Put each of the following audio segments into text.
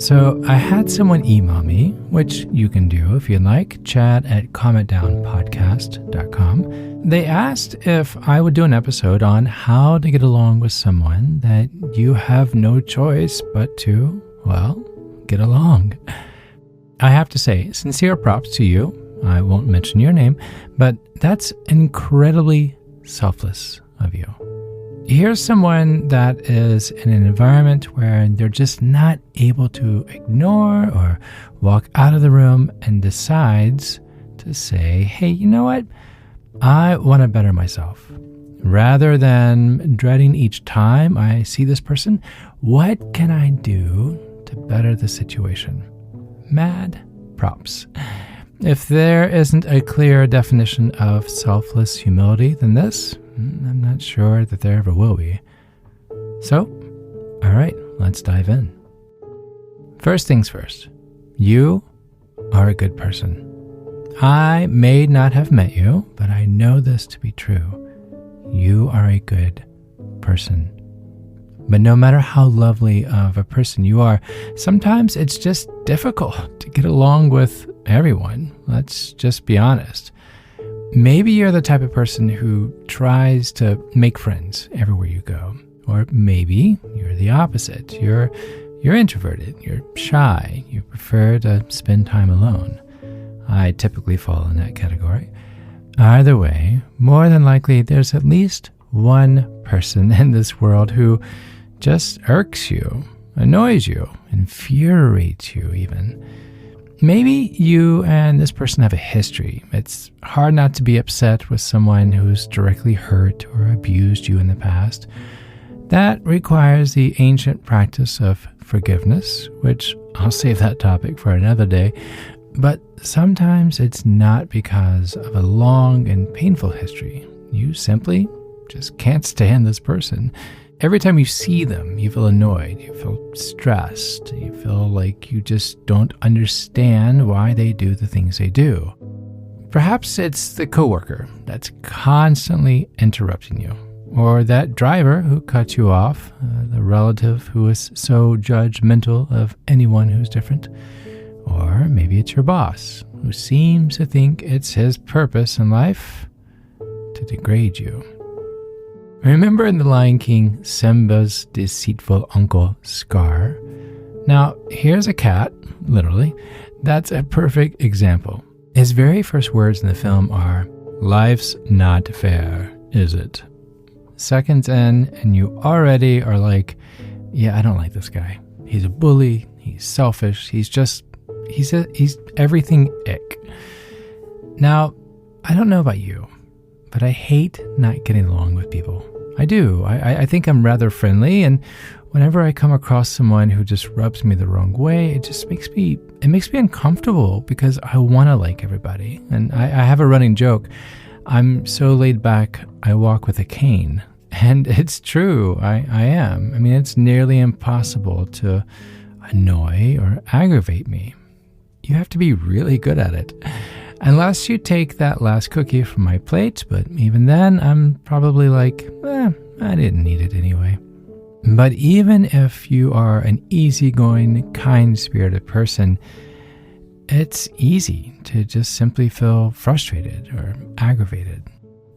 So I had someone email me, which you can do if you'd like, chat@calmitdownpodcast.com. They asked if I would do an episode on how to get along with someone that you have no choice but to, well, get along. I have to say, sincere props to you. I won't mention your name, but that's incredibly selfless of you. Here's someone that is in an environment where they're just not able to ignore or walk out of the room and decides to say, hey, you know what? I want to better myself. Rather than dreading each time I see this person, what can I do to better the situation? Mad props. If there isn't a clear definition of selfless humility than this, I'm not sure that there ever will be. So, all right, let's dive in. First things first, you are a good person. I may not have met you, but I know this to be true. You are a good person. But no matter how lovely of a person you are, sometimes it's just difficult to get along with everyone. Let's just be honest. Maybe you're the type of person who tries to make friends everywhere you go. Or maybe you're the opposite. You're introverted, you're shy, you prefer to spend time alone. I typically fall in that category. Either way, more than likely there's at least one person in this world who just irks you, annoys you, infuriates you even. Maybe you and this person have a history. It's hard not to be upset with someone who's directly hurt or abused you in the past. That requires the ancient practice of forgiveness, which I'll save that topic for another day. But sometimes it's not because of a long and painful history. You simply just can't stand this person. Every time you see them, you feel annoyed, you feel stressed, you feel like you just don't understand why they do the things they do. Perhaps it's the coworker that's constantly interrupting you, or that driver who cuts you off, the relative who is so judgmental of anyone who's different, or maybe it's your boss who seems to think it's his purpose in life to degrade you. Remember in The Lion King, Simba's deceitful uncle, Scar? Now, here's a cat, literally, that's a perfect example. His very first words in the film are, "Life's not fair, is it?" Seconds in, and you already are like, yeah, I don't like this guy. He's a bully, he's selfish, he's everything ick. Now, I don't know about you, but I hate not getting along with people. I do. I think I'm rather friendly, and whenever I come across someone who just rubs me the wrong way, it makes me uncomfortable because I want to like everybody. And I have a running joke. I'm so laid back, I walk with a cane. And it's true, I am. I mean, it's nearly impossible to annoy or aggravate me. You have to be really good at it. Unless you take that last cookie from my plate, but even then, I'm probably like, I didn't need it anyway. But even if you are an easygoing, kind-spirited person, it's easy to just simply feel frustrated or aggravated.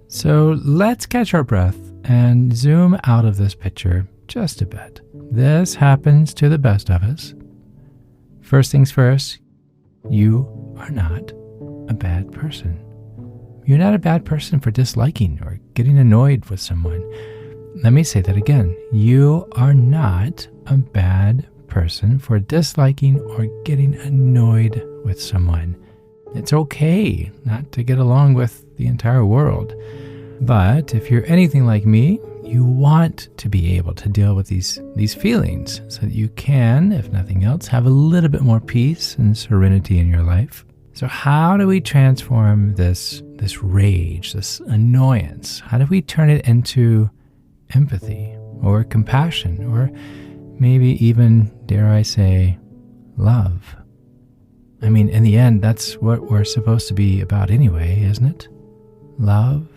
So let's catch our breath and zoom out of this picture just a bit. This happens to the best of us. First things first, you are not a bad person. You're not a bad person for disliking or getting annoyed with someone. Let me say that again. You are not a bad person for disliking or getting annoyed with someone. It's okay not to get along with the entire world. But if you're anything like me, you want to be able to deal with these feelings so that you can, if nothing else, have a little bit more peace and serenity in your life. So how do we transform this rage, this annoyance? How do we turn it into empathy or compassion or maybe even, dare I say, love? I mean, in the end, that's what we're supposed to be about anyway, isn't it? Love.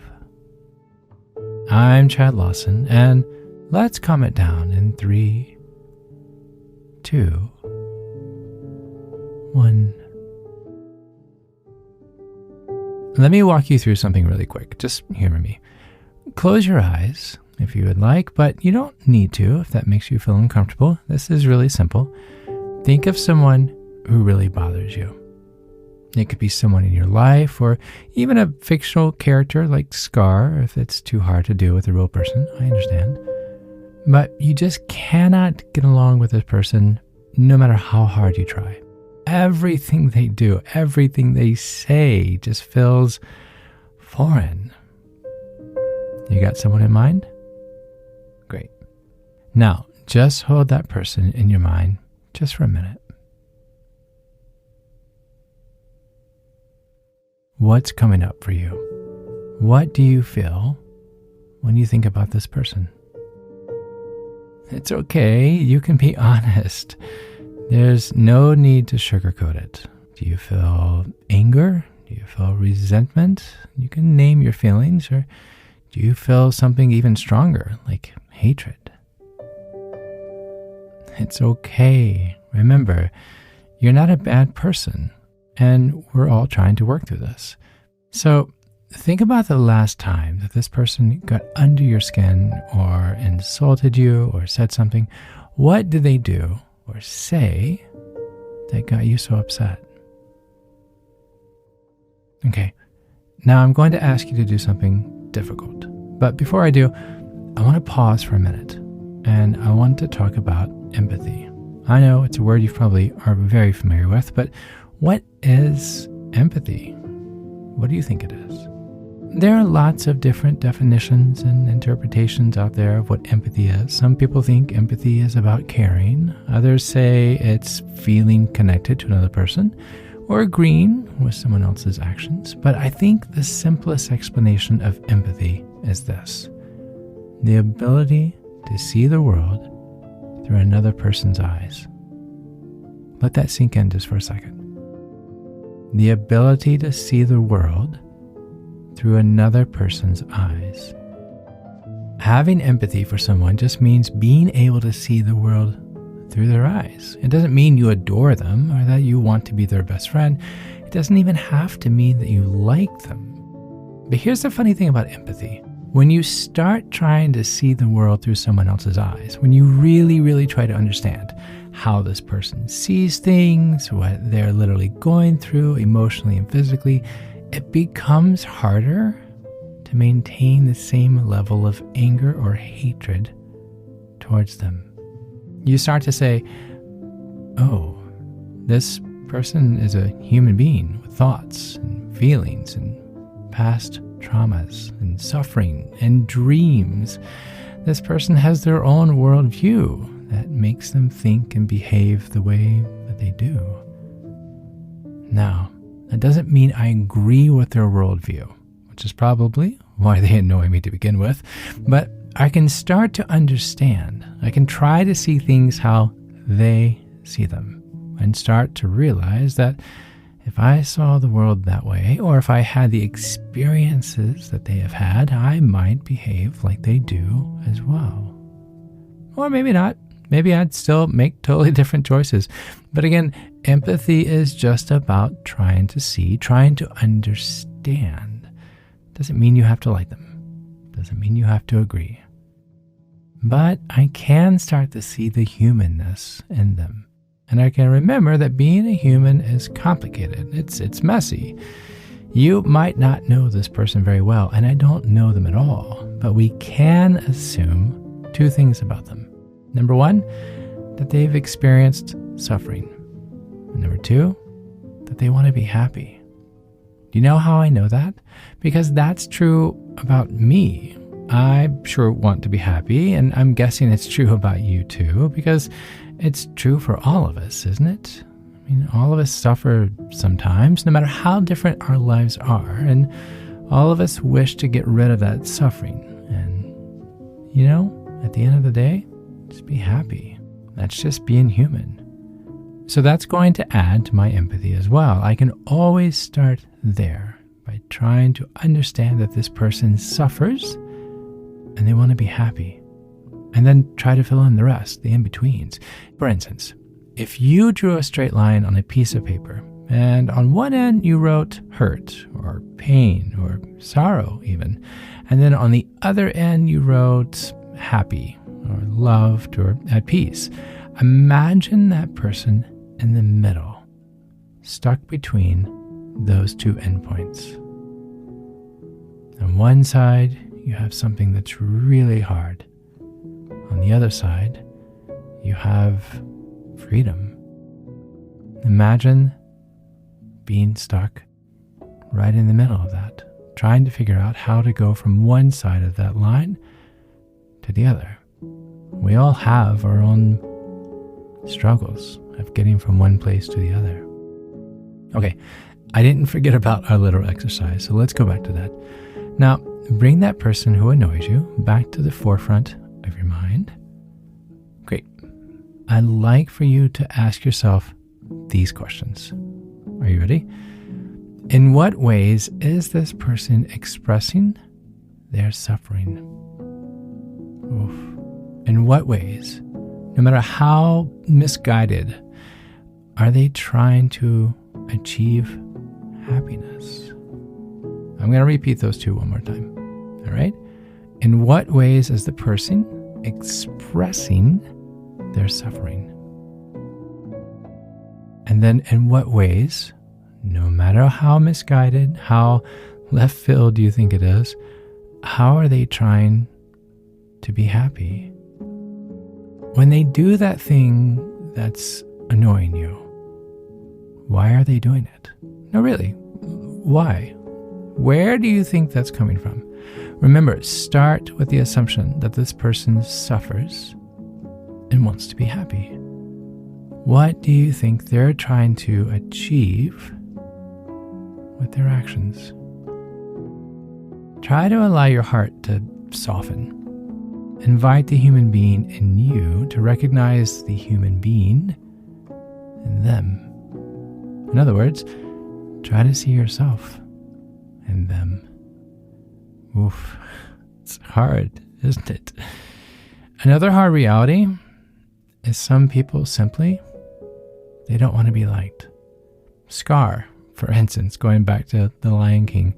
I'm Chad Lawson, and let's calm it down in 3, 2, Let me walk you through something really quick. Just humor me. Close your eyes if you would like, but you don't need to if that makes you feel uncomfortable. This is really simple. Think of someone who really bothers you. It could be someone in your life or even a fictional character like Scar if it's too hard to do with a real person. I understand. But you just cannot get along with this person no matter how hard you try. Everything they do, everything they say just feels foreign. You got someone in mind? Great. Now, just hold that person in your mind just for a minute. What's coming up for you? What do you feel when you think about this person? It's okay. You can be honest. There's no need to sugarcoat it. Do you feel anger? Do you feel resentment? You can name your feelings. Or do you feel something even stronger, like hatred? It's okay. Remember, you're not a bad person. And we're all trying to work through this. So think about the last time that this person got under your skin or insulted you or said something. What did they do or say that got you so upset? Okay, now I'm going to ask you to do something difficult. But before I do, I want to pause for a minute. And I want to talk about empathy. I know it's a word you probably are very familiar with, but what is empathy? What do you think it is? There are lots of different definitions and interpretations out there of what empathy is. Some people think empathy is about caring. Others say it's feeling connected to another person or agreeing with someone else's actions. But I think the simplest explanation of empathy is this: the ability to see the world through another person's eyes. Let that sink in just for a second. The ability to see the world through another person's eyes. Having empathy for someone just means being able to see the world through their eyes. It doesn't mean you adore them or that you want to be their best friend. It doesn't even have to mean that you like them. But here's the funny thing about empathy. When you start trying to see the world through someone else's eyes, when you really, really try to understand how this person sees things, what they're literally going through emotionally and physically, it becomes harder to maintain the same level of anger or hatred towards them. You start to say, oh, this person is a human being with thoughts and feelings and past traumas and suffering and dreams. This person has their own worldview that makes them think and behave the way that they do. Now, that doesn't mean I agree with their worldview, which is probably why they annoy me to begin with, but I can start to understand. I can try to see things how they see them and start to realize that if I saw the world that way, or if I had the experiences that they have had, I might behave like they do as well. Or maybe not. Maybe I'd still make totally different choices. But again, empathy is just about trying to see, trying to understand. Doesn't mean you have to like them. Doesn't mean you have to agree. But I can start to see the humanness in them. And I can remember that being a human is complicated. It's messy. You might not know this person very well, and I don't know them at all. But we can assume two things about them. Number one, that they've experienced suffering. And number two, that they want to be happy. Do you know how I know that? Because that's true about me. I sure want to be happy, and I'm guessing it's true about you too, because it's true for all of us, isn't it? I mean, all of us suffer sometimes, no matter how different our lives are, and all of us wish to get rid of that suffering. And, you know, at the end of the day, just be happy. That's just being human. So that's going to add to my empathy as well. I can always start there by trying to understand that this person suffers and they want to be happy. And then try to fill in the rest, the in-betweens. For instance, if you drew a straight line on a piece of paper And on one end, you wrote hurt or pain or sorrow even. And then on the other end, you wrote happy or loved or at peace. Imagine that person in the middle, stuck between those two endpoints. On one side, you have something that's really hard. On the other side, you have freedom. Imagine being stuck right in the middle of that, trying to figure out how to go from one side of that line to the other. We all have our own struggles of getting from one place to the other. Okay, I didn't forget about our little exercise, so let's go back to that. Now, bring that person who annoys you back to the forefront of your mind. Great. I'd like for you to ask yourself these questions. Are you ready? In what ways is this person expressing their suffering? Oof. In what ways, no matter how misguided, are they trying to achieve happiness? I'm going to repeat those two one more time. All right? In what ways is the person expressing their suffering? And then in what ways, no matter how misguided, how left field do you think it is, how are they trying to be happy? When they do that thing that's annoying you, why are they doing it? No, really, why? Where do you think that's coming from? Remember, start with the assumption that this person suffers and wants to be happy. What do you think they're trying to achieve with their actions? Try to allow your heart to soften. Invite the human being in you to recognize the human being in them. In other words, try to see yourself in them. Oof, it's hard, isn't it? Another hard reality is some people simply, they don't want to be liked. Scar, for instance, going back to The Lion King,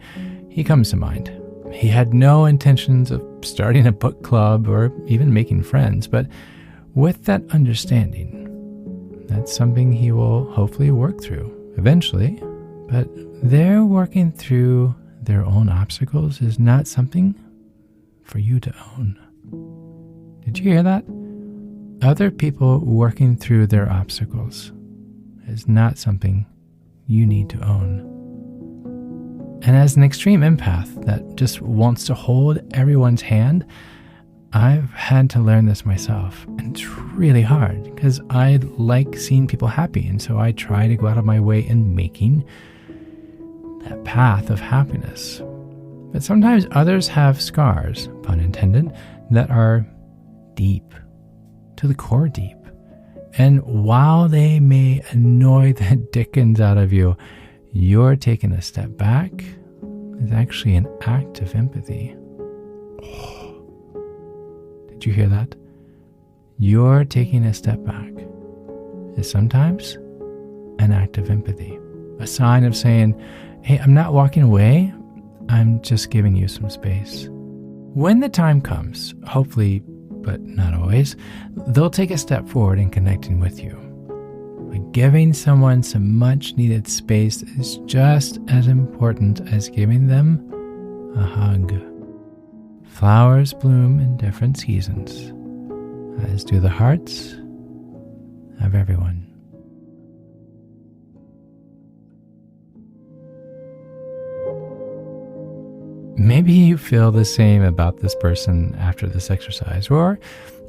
he comes to mind. He had no intentions of starting a book club or even making friends, but with that understanding, that's something he will hopefully work through eventually. But their working through their own obstacles is not something for you to own. Did you hear that? Other people working through their obstacles is not something you need to own. And as an extreme empath that just wants to hold everyone's hand, I've had to learn this myself. And it's really hard because I like seeing people happy. And so I try to go out of my way in making that path of happiness. But sometimes others have scars, pun intended, that are deep, to the core deep. And while they may annoy the dickens out of you, you're taking a step back is actually an act of empathy. Did you hear that? You're taking a step back is sometimes an act of empathy. A sign of saying, hey, I'm not walking away, I'm just giving you some space. When the time comes, hopefully, but not always, they'll take a step forward in connecting with you. But giving someone some much needed space is just as important as giving them a hug. Flowers bloom in different seasons, as do the hearts of everyone. Maybe you feel the same about this person after this exercise, or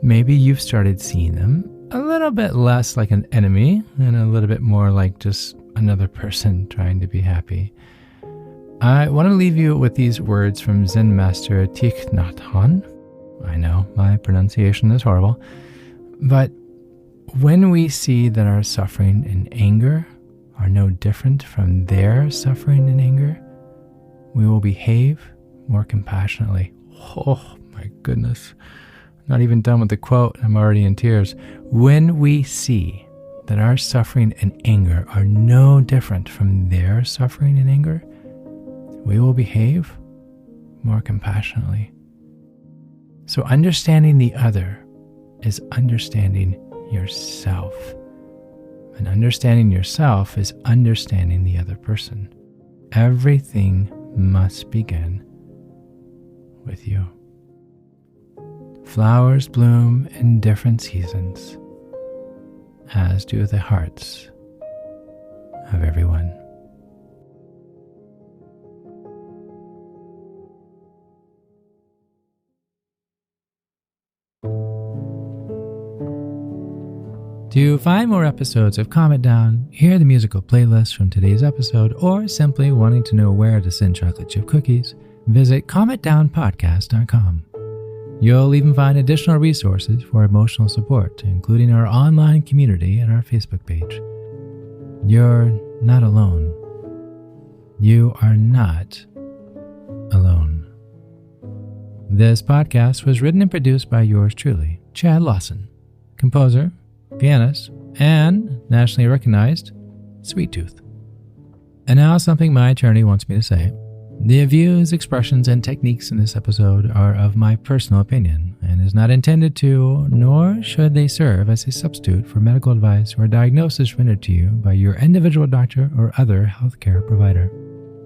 maybe you've started seeing them a little bit less like an enemy and a little bit more like just another person trying to be happy. I want to leave you with these words from Zen master Thich Nhat Hanh. I know, my pronunciation is horrible. But when we see that our suffering and anger are no different from their suffering and anger, we will behave more compassionately. Oh my goodness. Not even done with the quote, I'm already in tears. When we see that our suffering and anger are no different from their suffering and anger, we will behave more compassionately. So understanding the other is understanding yourself. And understanding yourself is understanding the other person. Everything must begin with you. Flowers bloom in different seasons, as do the hearts of everyone. To find more episodes of Calm It Down, hear the musical playlist from today's episode, or simply wanting to know where to send chocolate chip cookies, visit calmitdownpodcast.com. You'll even find additional resources for emotional support, including our online community and our Facebook page. You're not alone. You are not alone. This podcast was written and produced by yours truly, Chad Lawson, composer, pianist, and nationally recognized Sweet Tooth. And now something my attorney wants me to say. The views, expressions, and techniques in this episode are of my personal opinion and is not intended to, nor should they serve as a substitute for medical advice or diagnosis rendered to you by your individual doctor or other healthcare provider.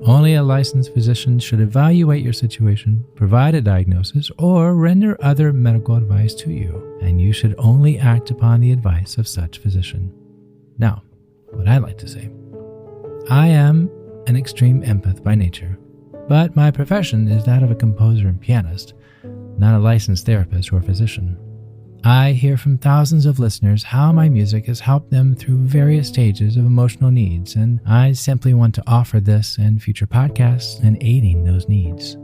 Only a licensed physician should evaluate your situation, provide a diagnosis, or render other medical advice to you, and you should only act upon the advice of such physician. Now, what I'd like to say. I am an extreme empath by nature, but my profession is that of a composer and pianist, not a licensed therapist or physician. I hear from thousands of listeners how my music has helped them through various stages of emotional needs, and I simply want to offer this and future podcasts in aiding those needs.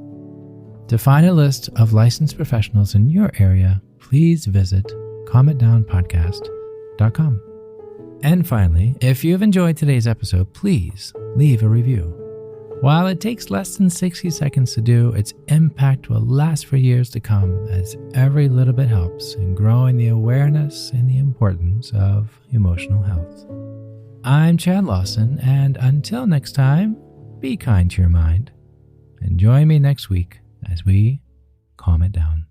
To find a list of licensed professionals in your area, please visit calmitdownpodcast.com. And finally, if you've enjoyed today's episode, please leave a review. While it takes less than 60 seconds to do, its impact will last for years to come, as every little bit helps in growing the awareness and the importance of emotional health. I'm Chad Lawson, and until next time, be kind to your mind, and join me next week as we calm it down.